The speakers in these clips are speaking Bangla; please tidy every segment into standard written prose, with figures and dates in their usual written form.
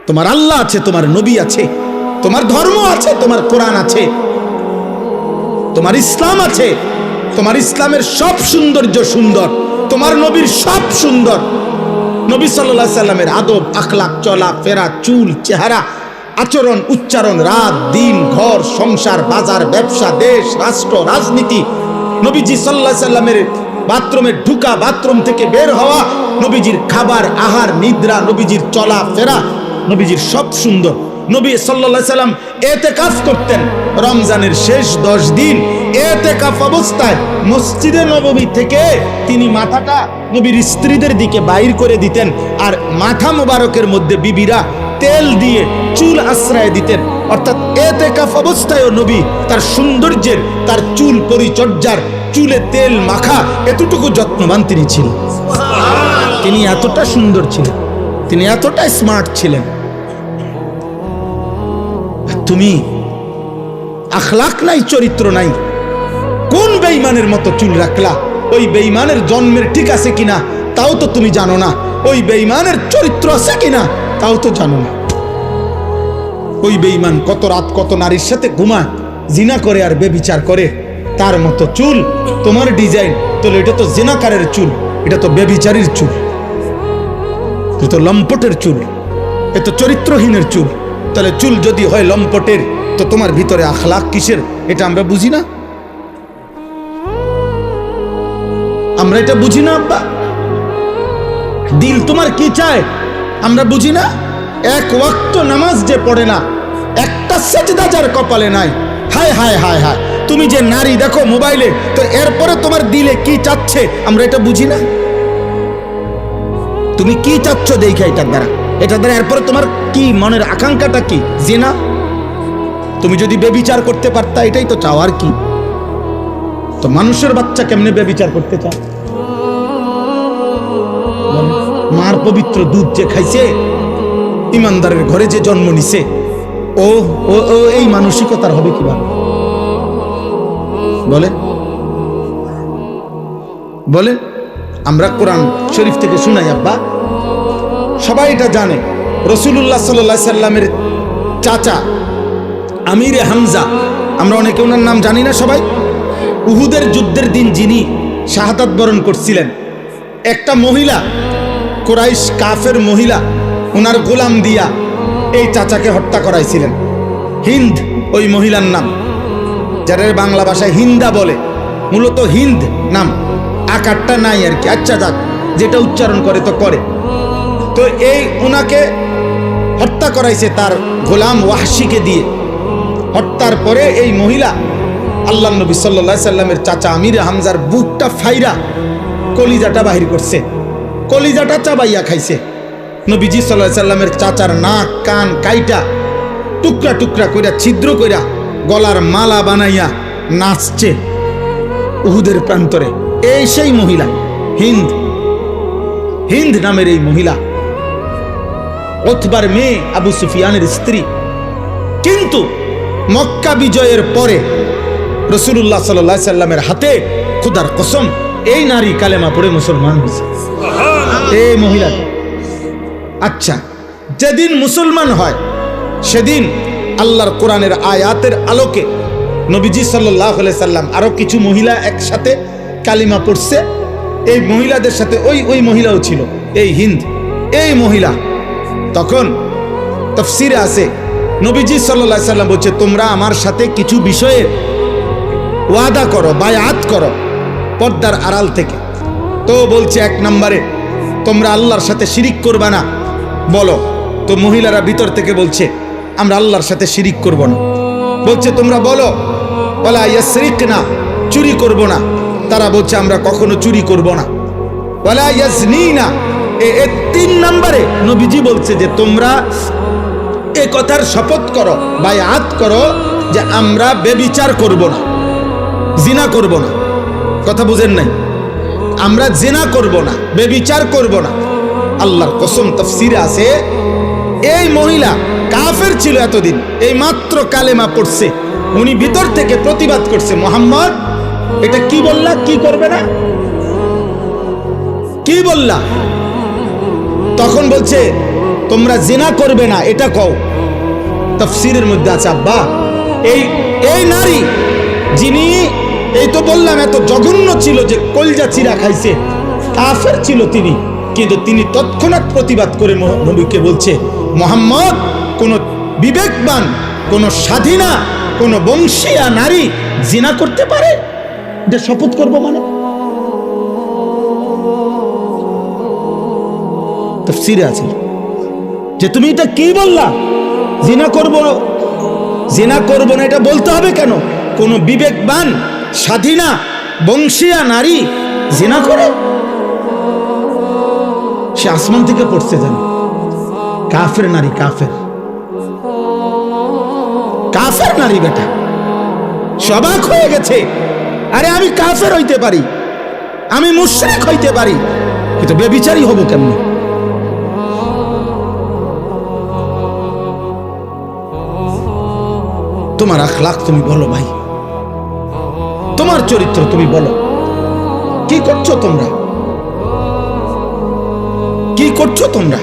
তোমার আল্লাহ আছে, তোমার নবী আছে, তোমার ধর্ম আছে, তোমার কোরআন আছে, তোমার ইসলাম আছে। তোমার ইসলামের সব সৌন্দর্য সুন্দর, তোমার নবীর সব সুন্দর। নবী সাল্লাল্লাহু আলাইহি সাল্লামের আদব, আখলাক, চলা ফেরা, চুল, চেহারা, আচরণ, উচ্চারণ, রাত দিন, ঘর সংসার, বাজার ব্যবসা, দেশ রাষ্ট্র, রাজনীতি, নবীজি সাল্লাল্লাহু আলাইহি সাল্লামের বাথরুমে ঢুকা, বাথরুম থেকে বের হওয়া, নবীজির খাবার, আহার, নিদ্রা, নবীজির চলা ফেরা, নবীজির সব সুন্দর। নবী সাল্লাল্লাহু আলাইহি সাল্লাম ইতিকাফ করতেন রমজানের শেষ 10 দিন। ইতিকাফ অবস্থায় মসজিদে নববী থেকে তিনি মাথাটা নবীর স্ত্রীদের দিকে বাইর করে দিতেন, আর মাথা মোবারকের মধ্যে বিবিরা তেল দিয়ে চুল আশ্রয় দিতেন। অর্থাৎ ইতিকাফ অবস্থায়ও নবী তার সৌন্দর্যের, তার চুল পরিচর্যার, চুলে তেল মাখা এতটুকু যত্নবান তিনি ছিলেন। তিনি এতটা সুন্দর ছিলেন, তিনি এতটা স্মার্ট ছিলেন। তুমি আখলাক নাই, চরিত্র নাই, কোন বেঈমানের মতো চুল রাখলা? ওই বেঈমানের জন্মের ঠিক আছে কিনা তাও তো তুমি জানো না, ওই বেঈমানের চরিত্র আছে কিনা তাও তো জানো না। ওই বেঈমান কত রাত কত নারীর সাথে ঘুমায়, জিনা করে আর বেবিচার করে, তার মতো চুল তোমার ডিজাইন, তাহলে এটা তো জিনাকারের চুল, এটা তো বেবিচারীর চুল, এটা তো লম্পটের চুল, এ তো চরিত্রহীনের চুল। তাহলে চুল যদি হয় লম্পটের, তো তোমার ভিতরে আখলাক কিসের? এটা আমরা বুঝি না, আমরা এটা বুঝি না আব্বা। দিল তোমার কি চায় আমরা বুঝি না। এক ওয়াক্ত নামাজ যে পড়ে না, একটা সেজদা যার কপালে নাই, হায় হায় হায় হায়। তুমি যে নারী দেখো মোবাইলে, তো এরপরে তোমার দিলে কি চাচ্ছে আমরা এটা বুঝি না। তুমি কি চাচ্ছ দেখে এটার দ্বারা, এটার দ্বারা এরপরে তোমার কি মনের আকাঙ্ক্ষাটা কি? জিনা। তুমি যদি বেবিচার করতে পারতা, এটাই তো চাও, আর কি? তো মানুষের বাচ্চা কেমনে বেবিচার করতে চায়? মার পবিত্র দুধ যে খাইছে, ইমানদারের ঘরে যে জন্ম নিছে, ও ও ও এই মানসিকতার হবে কিভাবে? বলে বলে আমরা কোরআন শরীফ থেকে শুনাই আব্বা, সবাই এটা জানে। রাসূলুল্লাহ সাল্লাল্লাহু আলাইহি সাল্লামের চাচা আমিরে হামজা, আমরা অনেকে ওনার নাম জানি না সবাই। উহুদের যুদ্ধের দিন যিনি শাহাদাত বরণ করছিলেন, একটা মহিলা, কুরাইশ কাফের মহিলা, ওনার গোলাম দিয়া এই চাচাকে হত্যা করাইছিলেন। হিন্দ ওই মহিলার নাম, যারা বাংলা ভাষায় হিন্দা বলে, মূলত হিন্দ নাম, আকারটা নাই আর কি। আচ্ছা যাক, যেটা উচ্চারণ করে তো করে। তো এই ওনাকে হত্যা করাইছে তার গোলাম ওয়াহশিকে দিয়ে। হত্যার পরে এই মহিলা আল্লাহর নবী সাল্লাল্লাহু আলাইহি সাল্লামের চাচা আমিরে হামজার বুকটা ফাইরা কলিজাটা বাহির করছে, কলিজাটা চাবাইয়া খাইছে। নবীজি সাল্লাল্লাহু আলাইহি সাল্লামের চাচার নাক কান কাইটা টুকরা টুকরা কইরা ছিদ্র কইরা গলার মালা বানাইয়া নাচছে উহুদের প্রান্তরে। এই সেই মহিলা হিন্দ, হিন্দ নামের এই মহিলা উতবার মেয়ে, আবু সুফিয়ানের স্ত্রী। কিন্তু মক্কা বিজয়ের পরে রাসূলুল্লাহ সাল্লাল্লাহু আলাইহি সাল্লামের হাতে খোদার কসম এই নারী কালেমা পড়ে মুসলমান হয়েছে, এই মহিলা। আচ্ছা, যেদিন মুসলমান হয় সেদিন আল্লাহর কোরআনের আয়াতের আলোকে নবীজি সাল্লাল্লাহু আলাইহি সাল্লাম আরো কিছু মহিলা একসাথে কালিমা পড়ছে। এই মহিলাদের সাথে ওই মহিলাও ছিল, এই হিন্দ, এই মহিলা। তখন তাফসীরে আছে নবীজি সাল্লাল্লাহু আলাইহি সাল্লাম বলছে, তোমরা আমার সাথে কিছু বিষয়ে ওয়াদা করো, বায়াত করো পর্দার আড়াল থেকে। তো বলছে, এক নম্বরে তোমরা আল্লাহর সাথে শিরিক করবা না। বলো। তো মহিলারা ভিতর থেকে বলছে, আমরা আল্লাহর সাথে শিরিক করব না। বলছে, তোমরা বলো ওয়ালা ইয়াসরিকনা, চুরি করব না। তারা বলছে, আমরা কখনো চুরি করব না। ওয়ালা ইয়াজনিনা, এই 3 নম্বরে নবীজি বলছে যে তোমরা এ কথার শপথ করো, বায়াত করো যে আমরা বেবিচার করব না, জিনা করব না। কথা বুঝেন নাই? আমরা জিনা করব না, বেবিচার করব না। আল্লাহর কসম, তাফসীরে আছে এই মহিলা কাফের ছিল এতদিন, এই মাত্র কালেমা পড়ছে, উনি ভিতর থেকে প্রতিবাদ করছে, মুহাম্মদ এটা কি বললা, কি করবে না, কি বললা? তখন বলছে তোমরা জিনা করবে না, এটা কও। তাফসীরের মধ্যে আছে আব্বা, এই নারী যিনি, এই তো বললাম এত জঘন্য ছিল যে কলজা চিরা খাইছে, কাফের ছিল তিনি, কিন্তু তিনি তৎক্ষণাৎ প্রতিবাদ করে নবীকে বলছে, মুহাম্মদ কোন বিবেকবান, কোন স্বাধীনা, কোন বংশীয়া নারী জিনা করতে পারে? এটা শপথ করব মানে? তাফসীরে আছে যে তুমি এটা কি বললা, জিনা করব না, এটা বলতে হবে কেন? কোন বিবেকবান স্বাধীনা বংশীয়া নারী জিনা করে? সে আসমান থেকে পড়ছে জানো, কাফের নারী, কাফের নারী বেটা সবাক হয়ে গেছে। আরে আমি কাফের হইতে পারি, আমি মুশরিক হইতে পারি, কিন্তু বেবিচারী হব কেমনে? তোমার আখলাক তুমি বলো ভাই, তোমার চরিত্র তুমি বলো, কি করছো তোমরা, কি করছো তোমরা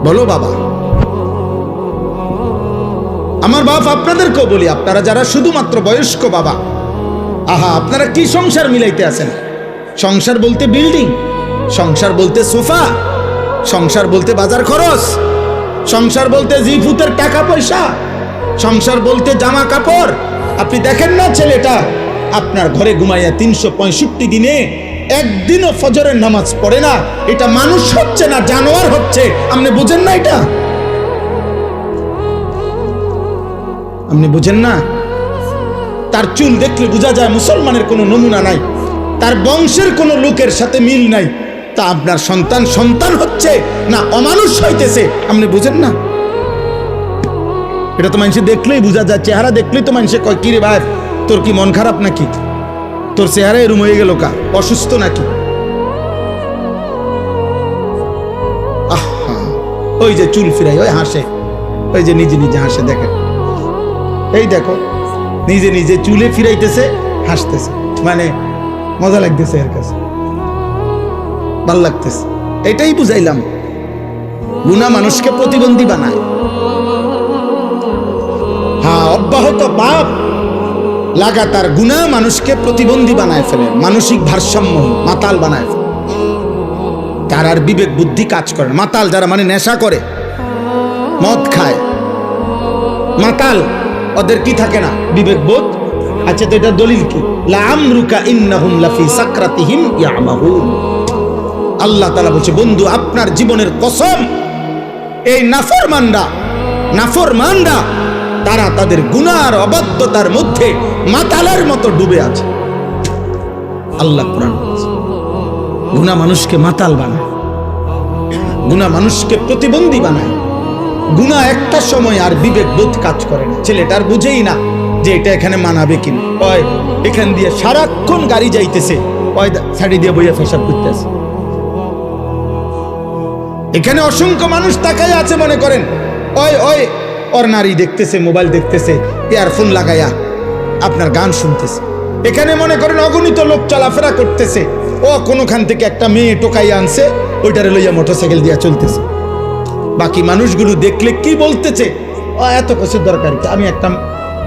বলো বাবা। আমার বাপ আপনাদেরকেও বলি, আপনারা যারা শুধুমাত্র বয়স্ক বাবা, আহা আপনারা কি সংসার মিলাইতে আছেন? সংসার বলতে বিল্ডিং, সংসার বলতে সোফা, সংসার বলতে বাজার খরচ, সংসার বলতে জিফুতের টাকা পয়সা, সংসার বলতে জামা কাপড়। আপনি দেখেন না ছেলেটা আপনার ঘরে ঘুমাইয়া 365 দিনে একদিনও ফজরের নামাজ পড়ে না, এটা মানুষ হচ্ছে না জানোয়ার হচ্ছে। আপনি বুঝেন না এটা? আপনি বুঝেন না? তার চুল দেখলে বোঝা যায় মুসলমানের কোনো নমুনা নাই, তার বংশের কোনো লোকের সাথে মিল নাই। তা আপনার সন্তান হচ্ছে না অমানুষ হইতেছে, আপনি বুঝেন না? এটা তো মানুষ দেখলেই বোঝা যায়, চেহারা দেখলেই তো মানুষ কয়, কি রে ভাই তোর কি মন খারাপ নাকি, তোর চেহারা এরম হয়ে গেল কা, অসুস্থ নাকি? আহা, ওই যে চুল ফিরাই, ওই হাসে, ওই যে নিজে নিজে হাসে, দেখেন এই দেখো নিজে নিজে চুলে ফিরাইতেছে, হাসতেছে, মানে মজা লাগতেছে, এর কাছে ভাল লাগতেছে। এটাই বুঝাইলাম, গুনাহ মানুষকে প্রতিবন্ধী বানায়। হ্যাঁ, অব্যাহত পাপ লাগাতার গুনাহ মানুষকে প্রতিবন্ধী বানায় ফেলে, মানসিক ভারসাম্য মাতাল বানায় ফেলে, তার আর বিবেক বুদ্ধি কাজ করে। মাতাল যারা মানে নেশা করে, মদ খায়, মাতাল, ওদের কি থাকে না? বিবেক বোধ। আচ্ছা, তো এটা দলিল কি? লাআমরুকা ইন্নাহুম লাফি সাকরাতিহিম ইয়ামাহুন। আল্লাহ তাআলা বলছে, বন্ধু আপনার জীবনের কসম, এই নাফরমানরা তারা তাদের গুনাহ আর অবাধ্যতার মধ্যে মাতালের মতো ডুবে আছে। আল্লাহ কোরআন বলছে, গুনাহ মানুষকে মাতাল বানায়, গুনাহ মানুষকে প্রতিবন্ধী বানায়। গুনাহ একটা সময় আর বিবেক বোধ কাজ করে না, ছেলেটার বুঝেই না যে এটা এখানে মানাবে কিনা। ওই এখান দিয়ে সারাক্ষণ গাড়ি যাইতেছে, ওই ছাড়ি দিয়ে বইয়া পেশাব করতেছে। এখানে অসংখ্য মানুষ তাকায় আছে, মনে করেন ওর নারী দেখতেছে, মোবাইল দেখতেছে, ইয়ারফোন লাগাইয়া আপনার গান শুনতেছে। এখানে মনে করেন অগণিত লোক চলাফেরা করতেছে, ও কোনোখান থেকে একটা মেয়ে টোকাইয়া আনছে, ওইটারে লইয়া মোটরসাইকেল দিয়া চলতেছে। বাকি মানুষগুলো দেখলে কি বলতেছে, ও এত কিছুর দরকার কি, আমি একটা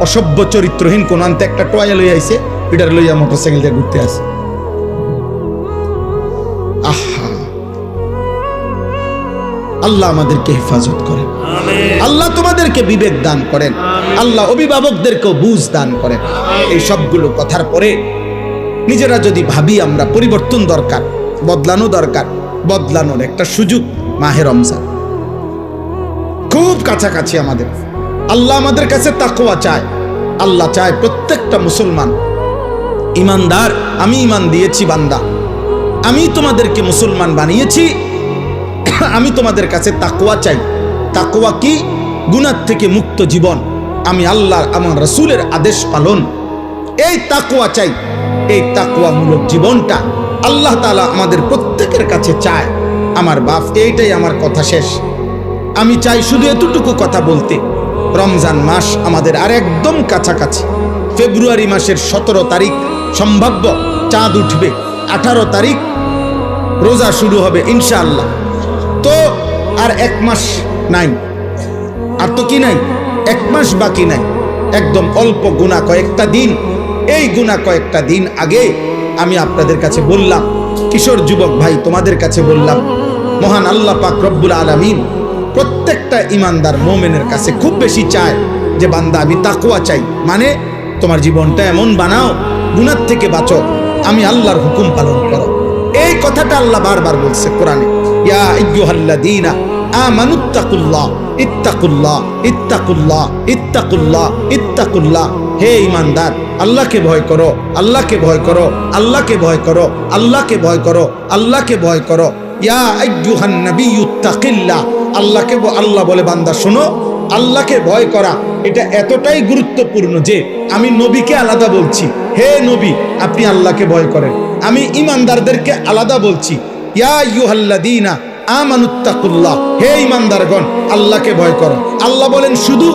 অসভ্য চরিত্রহীন কোন আনতে একটা টোয়া লইয়া আইছে, এটারে লইয়া মোটরসাইকেল দিয়ে ঘুরতে আসে। আহা, আল্লাহ আমাদেরকে হেফাজত করেন, আল্লাহ তোমাদেরকে বিবেক দান করেন, আল্লাহ অভিভাবকদেরকেও বুঝ দান করেন। এই সবগুলো কথার পরে নিজেরা যদি ভাবি আমরা পরিবর্তন দরকার, বদলানো দরকার, বদলানোর একটা সুযোগ মাহে রমজান খুব কাছাকাছি আমাদের। আল্লাহ আমাদের কাছে তাকওয়া চায়, আল্লাহ চায় প্রত্যেকটা মুসলমান ইমানদার। আমি ইমান দিয়েছি বান্দা, আমি তোমাদেরকে মুসলমান বানিয়েছি, আমি তোমাদের কাছে তাকওয়া চাই। তাকওয়া কি? গুনাহ থেকে মুক্ত জীবন, আমি আল্লাহ আমার রাসূলের আদেশ পালন, এই তাকওয়া চাই। এই তাকওয়ামূলক জীবনটা আল্লাহ তাআলা আমাদের প্রত্যেকের কাছে চায়। আমার বাপ, এইটাই আমার কথা শেষ। আমি চাই শুধু এতটুকু কথা বলতে, রমজান মাস আমাদের আর একদম কাছাকাছি। ফেব্রুয়ারি মাসের 17 তারিখ সম্ভাব্য চাঁদ উঠবে, 18 তারিখ রোজা শুরু হবে ইনশাআল্লাহ। তো আর 1 মাস নাই, আর তো কি নাই, 1 মাস বাকি নাই, একদম অল্প গুনাহ কয়েকটা দিন। এই গুনাহ কয়েকটা দিন আগে আমি আপনাদের কাছে বললাম, কিশোর যুবক ভাই তোমাদের কাছে বললাম, মহান আল্লাহ পাক রব্বুল আলামিন প্রত্যেকটা ইমানদার মুমিনের কাছে খুব বেশি চায় যে বান্দা আমি তাকওয়া চাই, মানে তোমার জীবনটা এমন বানাও, গুনাহ থেকে বাঁচো, আমি আল্লাহর হুকুম পালন করো। এই কথাটা আল্লাহ বারবার বলছে কোরআনে, ইয়া আইয়ুহাল্লাযীনা আমানুত্তাকুল্লাহ ইত্তাকুল্লাহ ইত্তাকুল্লাহ ইত্তাকুল্লাহ ইত্তাকুল্লাহ। হে ঈমানদার, আল্লাহকে ভয় করো, আল্লাহকে ভয় করো, আল্লাহকে ভয় করো, আল্লাহকে ভয় করো, আল্লাহকে ভয় করো। ইয়া আইয়ুহান নাবিয়্যুত্তাকিল্লাহ। আল্লাহকে আল্লাহ বলে বান্দা শোনো, আল্লাহকে ভয় করা এটা এতটাই গুরুত্বপূর্ণ যে আমি নবীকে আলাদা বলছি, হে নবী আপনি আল্লাহকে ভয় করেন। আমি ঈমানদারদেরকে আলাদা বলছি, ইয়া আইয়ুহাল্লাযীনা আমানুত্তাকুল্লাহ। হে ঈমানদারগণ আল্লাহকে ভয় করো। আল্লাহ বলেন শুধু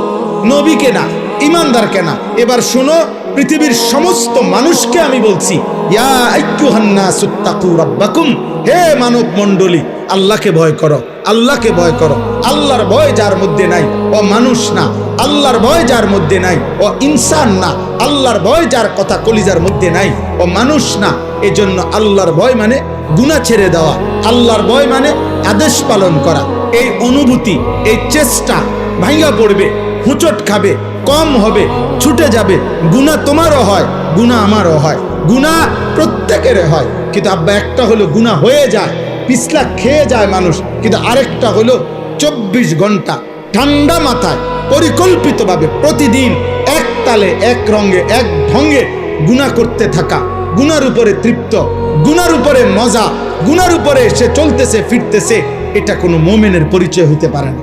নবীকে না, ঈমানদারকে না। এবার শোনো, পৃথিবীর সমস্ত মানুষকে আমি বলছি, ইয়া আইয়ুহান নাসুত্তাকু রাব্বাকুম। হে মানব মণ্ডলী আল্লাহকে ভয় করো, আল্লাহকে ভয় করো। আল্লাহর ভয় যার মধ্যে নাই ও মানুষ না, আল্লাহর ভয় যার মধ্যে নাই ও ইনসান না, আল্লাহর ভয় যার কথা কলিজার মধ্যে নাই ও মানুষ না। এজন্য আল্লাহর ভয় মানে গুনাহ ছেড়ে দেওয়া, আল্লাহর ভয় মানে আদেশ পালন করা। এই অনুভূতি, এই চেষ্টা ভাঙা পড়বে, হুঁচট খাবে, কম হবে, ছুটে যাবে। গুনাহ তোমারও হয়, গুনাহ আমারও হয়, গুনাহ প্রত্যেকের হয়। কিন্তু আব্বা একটা হলো গুনাহ হয়ে যায়, পিছলা খেয়ে যায় মানুষ, কিন্তু আরেকটা হলো 24 ঘন্টা ঠান্ডা মাথায় পরিকল্পিতভাবে প্রতিদিন এক তালে এক রঙে এক ঢঙ্গে গুনাহ করতে থাকা, গুনার উপরে তৃপ্ত, গুনার উপরে মজা, গুনার উপরে সে চলতেছে ফিরতেছে। এটা কোনো মুমিনের পরিচয় হইতে পারে না,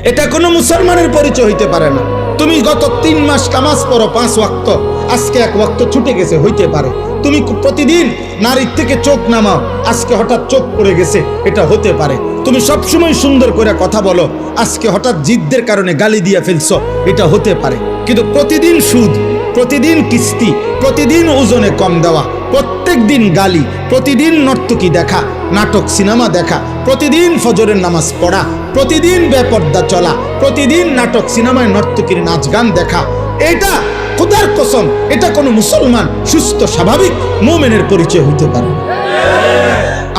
এটা কোনো মুসলমানের পরিচয় হইতে পারে না। তুমি গত 3 মাস নামাজ পড়ো 5 ওয়াক্ত, আজকে 1 ওয়াক্ত ছুটে গেছে, হইতে পারে। তুমি প্রতিদিন নারীর থেকে চোখ নামাও, আজকে হঠাৎ চোখ পড়ে গেছে, এটা হতে পারে। তুমি সবসময় সুন্দর করে কথা বলো, আজকে হঠাৎ জিদ্দের কারণে গালি দিয়ে ফেলছো, এটা হতে পারে। কিন্তু প্রতিদিন সুদ, প্রতিদিন কিস্তি, প্রতিদিন ওজনে কম দেওয়া, প্রত্যেক দিন গালি, প্রতিদিন নর্তকী দেখা, নাটক সিনেমা দেখা, প্রতিদিন ফজরের নামাজ পড়া, প্রতিদিন বেপর্দা চলা, প্রতিদিন নাটক সিনেমায় নর্তকীর নাচ গান দেখা, এটা খোদার কসম এটা কোনো মুসলমান সুস্থ স্বাভাবিক মুমিনের পরিচয় হইতে পারে না।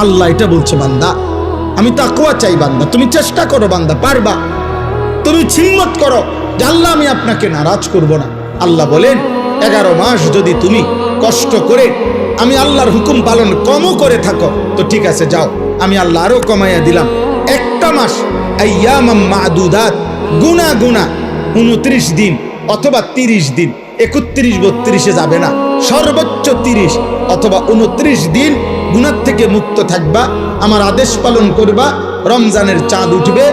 আল্লাহ এটা বলছে, বান্দা আমি তাকওয়া চাই, বান্দা তুমি চেষ্টা করো, বান্দা পারবা, তুমি হিম্মত করো যে আল্লাহ আমি আপনাকে নারাজ করব না। আল্লাহ বলেন 11 মাস যদি তুমি কষ্ট করে আমি আল্লাহর হুকুম পালন কমও করে থাকো তো ঠিক আছে, যাও আমি আল্লাহ আরো কমাইয়া দিলাম। একটা মাস আইয়ামাম মাদুদাত, গুনা গুনা 29 দিন অথবা 30 দিন, 31 32-এ যাবে না, সর্বোচ্চ 30 অথবা 29 দিন গুনাহ থেকে মুক্ত থাকবা, আমার আদেশ পালন করবা। রমজানের চাঁদ উঠবে,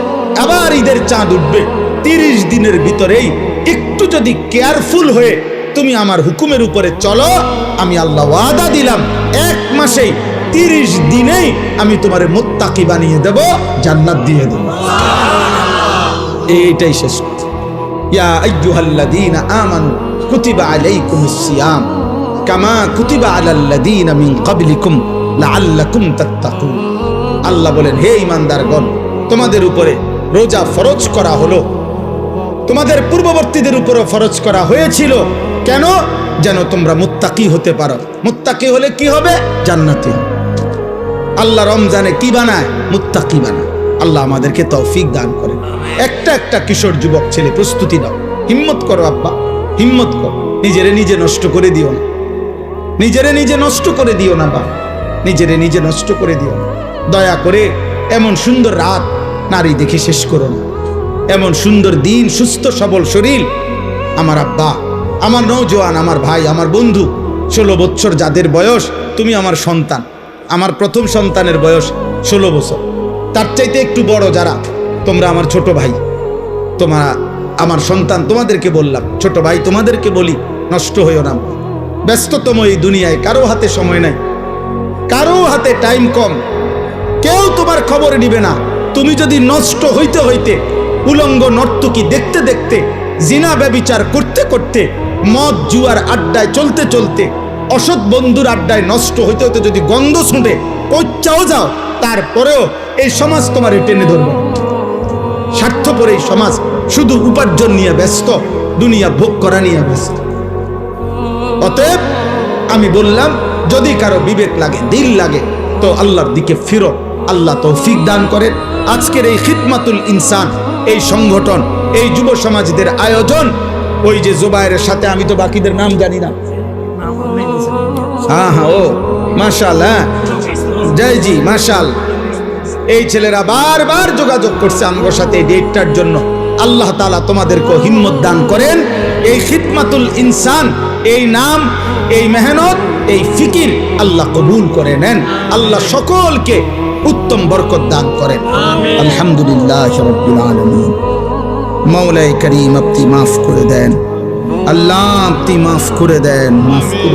আবার ঈদের চাঁদ উঠবে, 30 দিনের ভিতরেই একটু যদি কেয়ারফুল হয়ে তুমি আমার হুকুমের উপরে চলো, আমি আল্লাহ ওয়াদা দিলাম 1 মাসেই 30 দিনেই আমি তোমারে মুত্তাকি বানিয়ে দেব, জান্নাত দিয়ে দেব। এইটাই শেষ কথা। ইয়া আইয়ুহাল্লাযীনা আমানু কুতিবা আলাইকুমুস সিয়াম কামা কুতিবা আলাল্লাযীনা মিন ক্বাবলিকুম লাআল্লাকুম তাত্তাকুন। আল্লাহ বলেন, হে ঈমানদারগণ তোমাদের উপরে রোজা ফরজ করা হলো, তোমাদের পূর্ববর্তীদের উপরও ফরজ করা হয়েছিল। কেন? যেন তোমরা মুত্তাকি হতে পারো। মুত্তাকি হলে কি হবে? জান্নাতি হবে। আল্লাহ রমজানে কি বানায়? মুত্তাকি বানায়। আল্লাহ আমাদেরকে তৌফিক দান করেন। একটা কিশোর যুবক ছেলে প্রস্তুতি নাও, হিম্মত করো আব্বা, হিম্মত করো। নিজেরে নিজে নষ্ট করে দিও না, নিজেরে নিজে নষ্ট করে দিও না বাবা, নিজেরে নিজে নষ্ট করে দিও না। দয়া করে এমন সুন্দর রাত নারী দেখে শেষ করো না, এমন সুন্দর দিন, সুস্থ সবল শরীর। আমার আব্বা, আমার নওজোয়ান, আমার ভাই, আমার বন্ধু, 16 বছর যাদের বয়স, তুমি আমার সন্তান। আমার প্রথম সন্তানের বয়স 16 বছর, তার চাইতে একটু বড় যারা, তোমরা আমার ছোট ভাই, তোমরা আমার সন্তান, তোমাদেরকে বললাম, ছোট ভাই তোমাদেরকে বলি, নষ্ট হইও না। ব্যস্ততম এই দুনিয়ায় কারো হাতে সময় নাই, কারো হাতে টাইম কম, কেউ তোমার খবর নিবে না। তুমি যদি নষ্ট হইতে হইতে, উলঙ্গ নর্তকী দেখতে দেখতে, জিনা ব্যভিচার করতে করতে, মদ জুয়ার আড্ডায় চলতে চলতে, অসৎ বন্ধুর আড্ডায় নষ্ট হইতে হইতে যদি গন্ধ শুঁটে পৌঁছাও যাও, তারপরেও এই সমাজ তোমার টেনে ধরবে। স্বার্থপর এই সমাজ শুধু উপার্জন নিয়ে ব্যস্ত, দুনিয়া ভোগ করা নিয়ে ব্যস্ত। অতএব আমি বললাম, যদি কারো বিবেক লাগে, দিল লাগে, তো আল্লাহর দিকে ফিরো। আল্লাহ তৌফিক দান করেন। আজকের এই খিদমাতুল ইনসান, এই সংগঠন, এই যুব সমাজদের আয়োজন, ওই যে জুবায়েরের সাথে, আমি তো বাকিদের নাম জানি না। হ্যাঁ হ্যাঁ, ও মাশাআল্লাহ, জয় জি মাশাআল্লাহ। এই ছেলেরা বারবার যোগাযোগ করছে আমার সাথে এই ডেটটার জন্য। আল্লাহ তাআলা তোমাদেরকে হিম্মত দান করেন। এই খিদমাতুল ইনসান, এই নাম, এই মেহনত, এই ফিকির আল্লাহ কবুল করে নেন। আল্লাহ সকলকে উত্তম বরকত দান করেন। আলহামদুলিল্লাহ রাব্বিল আলামিন। মাওলাই করিম আপনি মাফ করে দেন, আল্লাহ আপনি মাফ করে দেন, মাফ করুন।